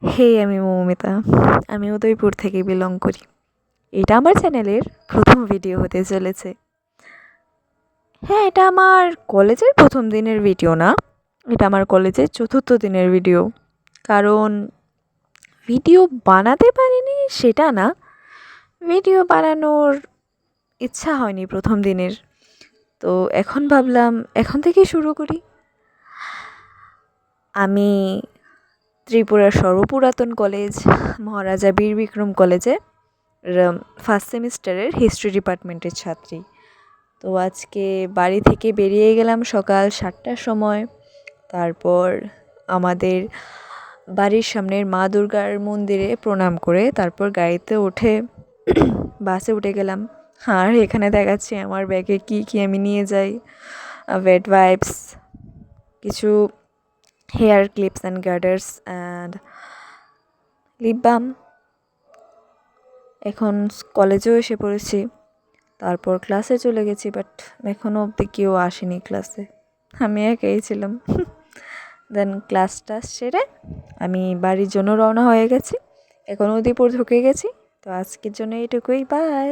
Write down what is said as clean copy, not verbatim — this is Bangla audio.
হে, আমি মৌমিতা। আমি উদয়পুর থেকে বিলং করি। এটা আমার চ্যানেলের প্রথম ভিডিও হতে চলেছে। হ্যাঁ, এটা আমার কলেজের প্রথম দিনের ভিডিও না, এটা আমার কলেজের চতুর্থ দিনের ভিডিও। কারণ ভিডিও বানাতে পারিনি সেটা না, ভিডিও বানানোর ইচ্ছা হয়নি প্রথম দিনের। তো এখন ভাবলাম এখন থেকেই শুরু করি। আমি ত্রিপুরার সর্বপুরাতন কলেজ মহারাজা বীর বিক্রম কলেজে ফার্স্ট সেমিস্টারের হিস্ট্রি ডিপার্টমেন্টের ছাত্রী। তো আজকে বাড়ি থেকে বেরিয়ে গেলাম সকাল 7টার সময়। তারপর আমাদের বাড়ির সামনের মা দুর্গার মন্দিরে প্রণাম করে তারপর গাড়িতে উঠে বাসে উঠে গেলাম। আর এখানে দেখাচ্ছি আমার ব্যাগে কী কী আমি নিয়ে যাই। ওয়েট ওয়াইপস, কিছু hair clips and garters and lip balm. এখন কলেজেও এসে পড়েছি, তারপর ক্লাসে চলে গেছি, বাট এখনও অবধি কেউ আসেনি ক্লাসে, আমি একাই ছিলাম। দেন ক্লাসটা সেরে আমি বাড়ির জন্য রওনা হয়ে গেছি। এখন উদয়পুর ঢুকে গেছি। তো আজকের জন্য এইটুকুই, বাই।